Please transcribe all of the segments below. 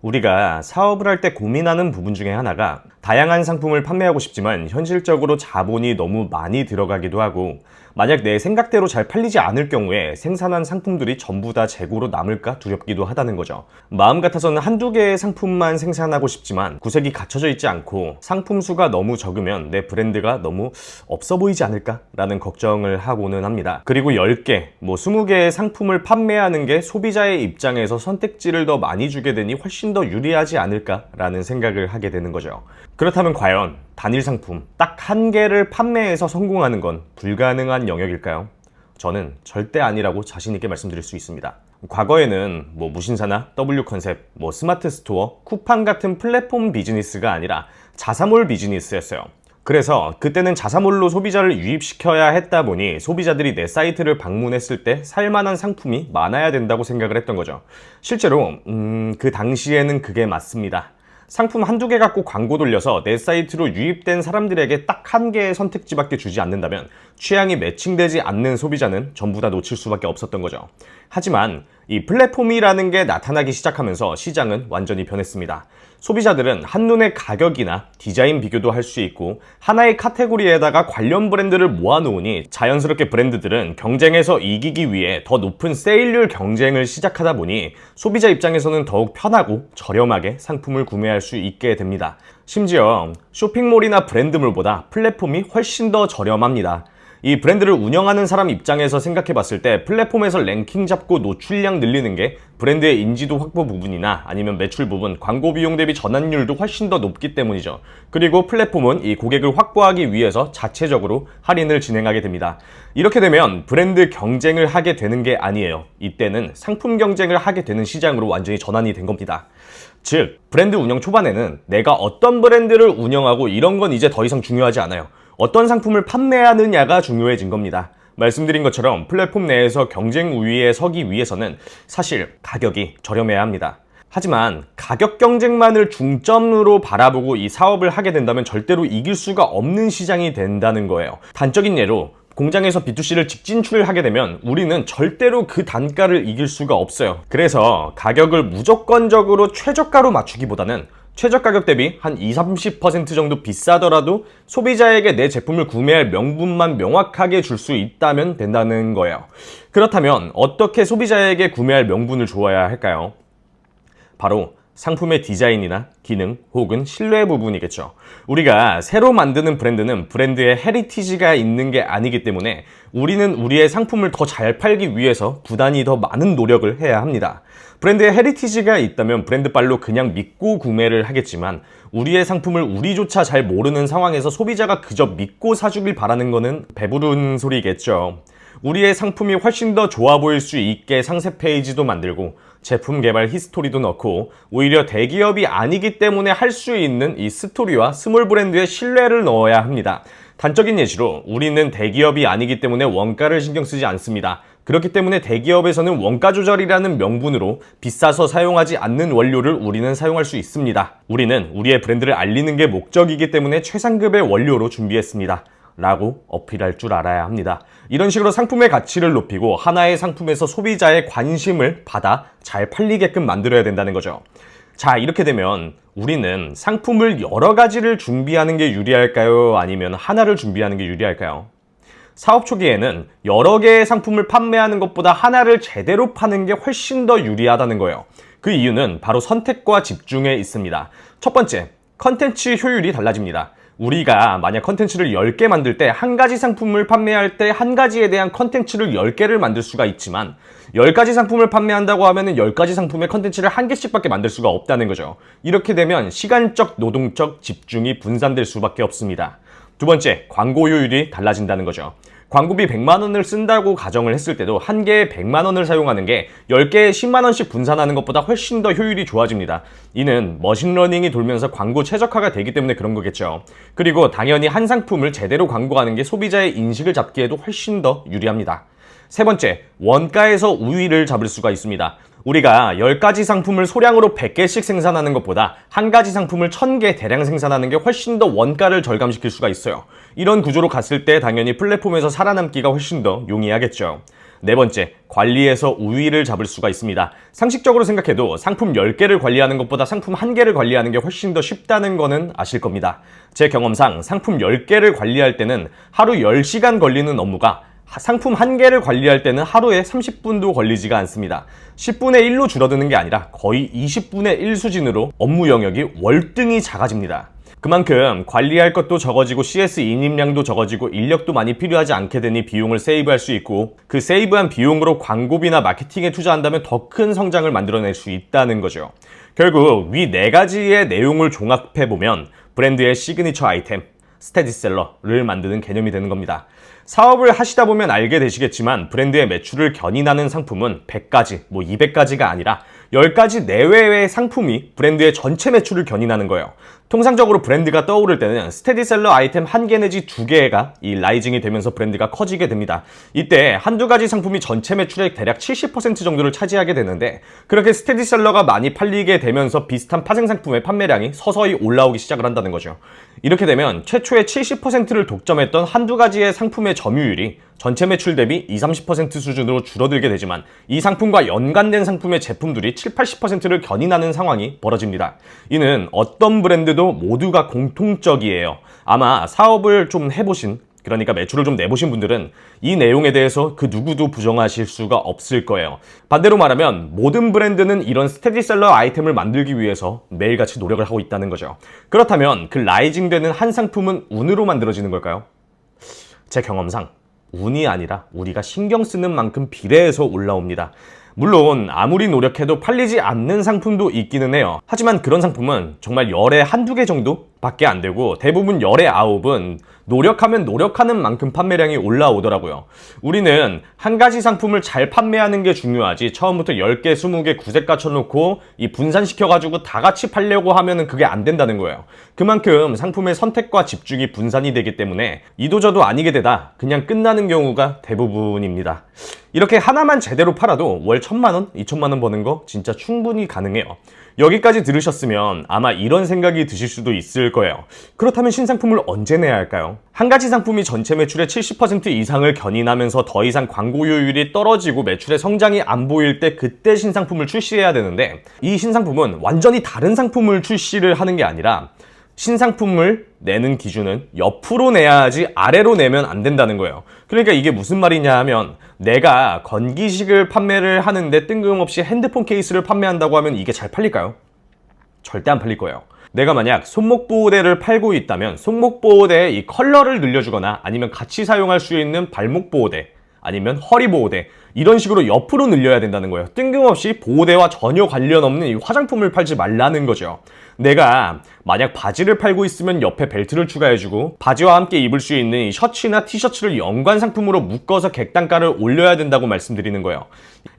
우리가 사업을 할 때 고민하는 부분 중에 하나가 다양한 상품을 판매하고 싶지만 현실적으로 자본이 너무 많이 들어가기도 하고, 만약 내 생각대로 잘 팔리지 않을 경우에 생산한 상품들이 전부 다 재고로 남을까 두렵기도 하다는 거죠. 마음 같아서는 한두 개의 상품만 생산하고 싶지만 구색이 갖춰져 있지 않고 상품 수가 너무 적으면 내 브랜드가 너무 없어 보이지 않을까 라는 걱정을 하고는 합니다. 그리고 10개, 20개의 상품을 판매하는 게 소비자의 입장에서 선택지를 더 많이 주게 되니 훨씬 더 유리하지 않을까 라는 생각을 하게 되는 거죠. 그렇다면 과연 단일 상품 딱 한 개를 판매해서 성공하는 건 불가능한 영역일까요? 저는 절대 아니라고 자신 있게 말씀드릴 수 있습니다. 과거에는 무신사나 W컨셉, 스마트 스토어, 쿠팡 같은 플랫폼 비즈니스가 아니라 자사몰 비즈니스였어요. 그래서 그때는 자사몰로 소비자를 유입시켜야 했다 보니 소비자들이 내 사이트를 방문했을 때 살만한 상품이 많아야 된다고 생각을 했던 거죠. 실제로 그 당시에는 그게 맞습니다. 상품 한두 개 갖고 광고 돌려서 내 사이트로 유입된 사람들에게 딱 한 개의 선택지밖에 주지 않는다면 취향이 매칭되지 않는 소비자는 전부 다 놓칠 수밖에 없었던 거죠. 하지만 이 플랫폼이라는 게 나타나기 시작하면서 시장은 완전히 변했습니다. 소비자들은 한눈에 가격이나 디자인 비교도 할 수 있고 하나의 카테고리에다가 관련 브랜드를 모아놓으니 자연스럽게 브랜드들은 경쟁에서 이기기 위해 더 높은 세일률 경쟁을 시작하다 보니 소비자 입장에서는 더욱 편하고 저렴하게 상품을 구매할 수 있게 됩니다. 심지어 쇼핑몰이나 브랜드물보다 플랫폼이 훨씬 더 저렴합니다. 이 브랜드를 운영하는 사람 입장에서 생각해 봤을 때 플랫폼에서 랭킹 잡고 노출량 늘리는 게 브랜드의 인지도 확보 부분이나 아니면 매출 부분, 광고 비용 대비 전환율도 훨씬 더 높기 때문이죠. 그리고 플랫폼은 이 고객을 확보하기 위해서 자체적으로 할인을 진행하게 됩니다. 이렇게 되면 브랜드 경쟁을 하게 되는 게 아니에요. 이때는 상품 경쟁을 하게 되는 시장으로 완전히 전환이 된 겁니다. 즉, 브랜드 운영 초반에는 내가 어떤 브랜드를 운영하고 이런 건 이제 더 이상 중요하지 않아요. 어떤 상품을 판매하느냐가 중요해진 겁니다. 말씀드린 것처럼 플랫폼 내에서 경쟁 우위에 서기 위해서는 사실 가격이 저렴해야 합니다. 하지만 가격 경쟁만을 중점으로 바라보고 이 사업을 하게 된다면 절대로 이길 수가 없는 시장이 된다는 거예요. 단적인 예로 공장에서 B2C를 직진출을 하게 되면 우리는 절대로 그 단가를 이길 수가 없어요. 그래서 가격을 무조건적으로 최저가로 맞추기보다는 최저가격 대비 한 20-30% 정도 비싸더라도 소비자에게 내 제품을 구매할 명분만 명확하게 줄 수 있다면 된다는 거예요. 그렇다면 어떻게 소비자에게 구매할 명분을 주어야 할까요? 바로 상품의 디자인이나 기능 혹은 신뢰 부분이겠죠. 우리가 새로 만드는 브랜드는 브랜드의 헤리티지가 있는 게 아니기 때문에 우리는 우리의 상품을 더 잘 팔기 위해서 부단히 더 많은 노력을 해야 합니다. 브랜드의 헤리티지가 있다면 브랜드빨로 그냥 믿고 구매를 하겠지만 우리의 상품을 우리조차 잘 모르는 상황에서 소비자가 그저 믿고 사주길 바라는 거는 배부른 소리겠죠. 우리의 상품이 훨씬 더 좋아 보일 수 있게 상세 페이지도 만들고 제품 개발 히스토리도 넣고 오히려 대기업이 아니기 때문에 할 수 있는 이 스토리와 스몰 브랜드의 신뢰를 넣어야 합니다. 단적인 예시로 우리는 대기업이 아니기 때문에 원가를 신경 쓰지 않습니다. 그렇기 때문에 대기업에서는 원가 조절이라는 명분으로 비싸서 사용하지 않는 원료를 우리는 사용할 수 있습니다. 우리는 우리의 브랜드를 알리는 게 목적이기 때문에 최상급의 원료로 준비했습니다. 라고 어필할 줄 알아야 합니다. 이런 식으로 상품의 가치를 높이고 하나의 상품에서 소비자의 관심을 받아 잘 팔리게끔 만들어야 된다는 거죠. 자, 이렇게 되면 우리는 상품을 여러 가지를 준비하는 게 유리할까요? 아니면 하나를 준비하는 게 유리할까요? 사업 초기에는 여러 개의 상품을 판매하는 것보다 하나를 제대로 파는 게 훨씬 더 유리하다는 거예요. 그 이유는 바로 선택과 집중에 있습니다. 첫 번째, 컨텐츠 효율이 달라집니다. 우리가 만약 컨텐츠를 10개 만들 때 한 가지 상품을 판매할 때 한 가지에 대한 컨텐츠를 10개를 만들 수가 있지만 10가지 상품을 판매한다고 하면 10가지 상품의 컨텐츠를 한 개씩밖에 만들 수가 없다는 거죠. 이렇게 되면 시간적, 노동적 집중이 분산될 수밖에 없습니다. 두 번째, 광고 효율이 달라진다는 거죠. 광고비 100만 원을 쓴다고 가정을 했을 때도 한 개에 100만 원을 사용하는 게 10개에 10만 원씩 분산하는 것보다 훨씬 더 효율이 좋아집니다. 이는 머신러닝이 돌면서 광고 최적화가 되기 때문에 그런 거겠죠. 그리고 당연히 한 상품을 제대로 광고하는 게 소비자의 인식을 잡기에도 훨씬 더 유리합니다. 세 번째, 원가에서 우위를 잡을 수가 있습니다. 우리가 10가지 상품을 소량으로 100개씩 생산하는 것보다 한 가지 상품을 1000개 대량 생산하는 게 훨씬 더 원가를 절감시킬 수가 있어요. 이런 구조로 갔을 때 당연히 플랫폼에서 살아남기가 훨씬 더 용이하겠죠. 네 번째, 관리에서 우위를 잡을 수가 있습니다. 상식적으로 생각해도 상품 10개를 관리하는 것보다 상품 1개를 관리하는 게 훨씬 더 쉽다는 거는 아실 겁니다. 제 경험상 상품 10개를 관리할 때는 하루 10시간 걸리는 업무가 상품 1개를 관리할 때는 하루에 30분도 걸리지가 않습니다. 10분의 1로 줄어드는 게 아니라 거의 20분의 1 수준으로 업무 영역이 월등히 작아집니다. 그만큼 관리할 것도 적어지고 CS 인입량도 적어지고 인력도 많이 필요하지 않게 되니 비용을 세이브할 수 있고, 그 세이브한 비용으로 광고비나 마케팅에 투자한다면 더 큰 성장을 만들어낼 수 있다는 거죠. 결국 위 4가지의 내용을 종합해보면 브랜드의 시그니처 아이템, 스테디셀러를 만드는 개념이 되는 겁니다. 사업을 하시다 보면 알게 되시겠지만 브랜드의 매출을 견인하는 상품은 100가지, 200가지가 아니라 10가지 내외의 상품이 브랜드의 전체 매출을 견인하는 거예요. 통상적으로 브랜드가 떠오를 때는 스테디셀러 아이템 1개 내지 2개가 이 라이징이 되면서 브랜드가 커지게 됩니다. 이때 한두 가지 상품이 전체 매출의 대략 70% 정도를 차지하게 되는데, 그렇게 스테디셀러가 많이 팔리게 되면서 비슷한 파생 상품의 판매량이 서서히 올라오기 시작을 한다는 거죠. 이렇게 되면 최초의 70%를 독점했던 한두 가지의 상품의 점유율이 전체 매출 대비 20-30% 수준으로 줄어들게 되지만, 이 상품과 연관된 상품의 제품들이 70-80%를 견인하는 상황이 벌어집니다. 이는 어떤 브랜드도 모두가 공통적이에요. 아마 사업을 좀 해보신, 그러니까 매출을 좀 내보신 분들은 이 내용에 대해서 그 누구도 부정하실 수가 없을 거예요. 반대로 말하면 모든 브랜드는 이런 스테디셀러 아이템을 만들기 위해서 매일같이 노력을 하고 있다는 거죠. 그렇다면 그 라이징되는 한 상품은 운으로 만들어지는 걸까요? 제 경험상 운이 아니라 우리가 신경 쓰는 만큼 비례해서 올라옵니다. 물론 아무리 노력해도 팔리지 않는 상품도 있기는 해요. 하지만 그런 상품은 정말 열에 한두 개 정도 밖에 안 되고, 대부분 열의 9은 노력하면 노력하는 만큼 판매량이 올라오더라고요. 우리는 한 가지 상품을 잘 판매하는 게 중요하지, 처음부터 10개, 20개 구색 갖춰놓고 이 분산시켜가지고 다 같이 팔려고 하면은 그게 안 된다는 거예요. 그만큼 상품의 선택과 집중이 분산이 되기 때문에 이도저도 아니게 되다 그냥 끝나는 경우가 대부분입니다. 이렇게 하나만 제대로 팔아도 월 1,000만원, 2,000만원 버는 거 진짜 충분히 가능해요. 여기까지 들으셨으면 아마 이런 생각이 드실 수도 있을 거예요. 그렇다면 신상품을 언제 내야 할까요? 한 가지 상품이 전체 매출의 70% 이상을 견인하면서 더 이상 광고효율이 떨어지고 매출의 성장이 안 보일 때, 그때 신상품을 출시해야 되는데, 이 신상품은 완전히 다른 상품을 출시를 하는 게 아니라 신상품을 내는 기준은 옆으로 내야 하지 아래로 내면 안 된다는 거예요. 그러니까 이게 무슨 말이냐 하면, 내가 건기식을 판매를 하는데 뜬금없이 핸드폰 케이스를 판매한다고 하면 이게 잘 팔릴까요? 절대 안 팔릴 거예요. 내가 만약 손목보호대를 팔고 있다면 손목보호대의 이 컬러를 늘려주거나, 아니면 같이 사용할 수 있는 발목보호대, 아니면 허리보호대, 이런 식으로 옆으로 늘려야 된다는 거예요. 뜬금없이 보호대와 전혀 관련 없는 이 화장품을 팔지 말라는 거죠. 내가 만약 바지를 팔고 있으면 옆에 벨트를 추가해주고, 바지와 함께 입을 수 있는 이 셔츠나 티셔츠를 연관 상품으로 묶어서 객단가를 올려야 된다고 말씀드리는 거예요.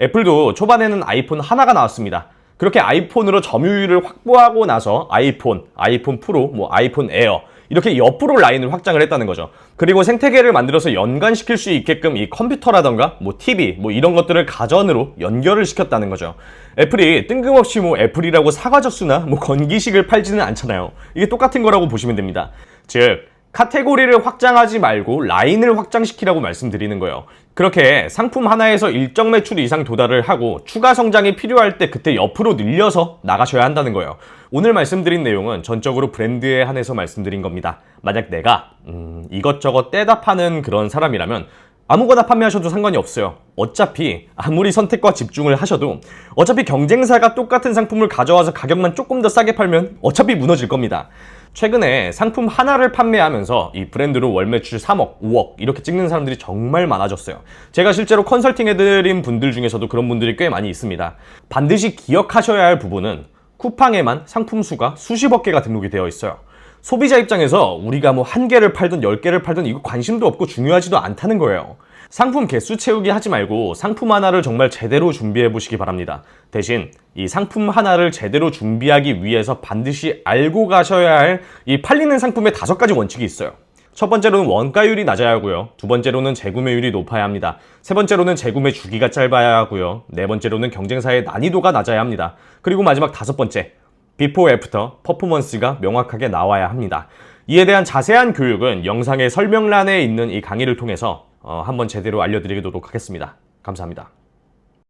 애플도 초반에는 아이폰 하나가 나왔습니다. 그렇게 아이폰으로 점유율을 확보하고 나서 아이폰 프로, 아이폰 에어, 이렇게 옆으로 라인을 확장을 했다는 거죠. 그리고 생태계를 만들어서 연관시킬 수 있게끔 이 컴퓨터라던가 TV 이런 것들을 가전으로 연결을 시켰다는 거죠. 애플이 뜬금없이 애플이라고 사과젖수나 건기식을 팔지는 않잖아요. 이게 똑같은 거라고 보시면 됩니다. 즉, 카테고리를 확장하지 말고 라인을 확장시키라고 말씀드리는 거예요. 그렇게 상품 하나에서 일정 매출 이상 도달을 하고 추가 성장이 필요할 때 그때 옆으로 늘려서 나가셔야 한다는 거예요. 오늘 말씀드린 내용은 전적으로 브랜드에 한해서 말씀드린 겁니다. 만약 내가 이것저것 떼다 파는 그런 사람이라면 아무거나 판매하셔도 상관이 없어요. 어차피 아무리 선택과 집중을 하셔도 어차피 경쟁사가 똑같은 상품을 가져와서 가격만 조금 더 싸게 팔면 어차피 무너질 겁니다. 최근에 상품 하나를 판매하면서 이 브랜드로 월 매출 3억, 5억 이렇게 찍는 사람들이 정말 많아졌어요. 제가 실제로 컨설팅 해드린 분들 중에서도 그런 분들이 꽤 많이 있습니다. 반드시 기억하셔야 할 부분은 쿠팡에만 상품 수가 수십억 개가 등록이 되어 있어요. 소비자 입장에서 우리가 한 개를 팔든 10개를 팔든 이거 관심도 없고 중요하지도 않다는 거예요. 상품 개수 채우기 하지 말고 상품 하나를 정말 제대로 준비해 보시기 바랍니다. 대신 이 상품 하나를 제대로 준비하기 위해서 반드시 알고 가셔야 할 이 팔리는 상품의 5가지 원칙이 있어요. 첫 번째로는 원가율이 낮아야 하고요. 두 번째로는 재구매율이 높아야 합니다. 세 번째로는 재구매 주기가 짧아야 하고요. 네 번째로는 경쟁사의 난이도가 낮아야 합니다. 그리고 마지막 5번째, 비포 애프터 퍼포먼스가 명확하게 나와야 합니다. 이에 대한 자세한 교육은 영상의 설명란에 있는 이 강의를 통해서 한번 제대로 알려드리도록 하겠습니다. 감사합니다.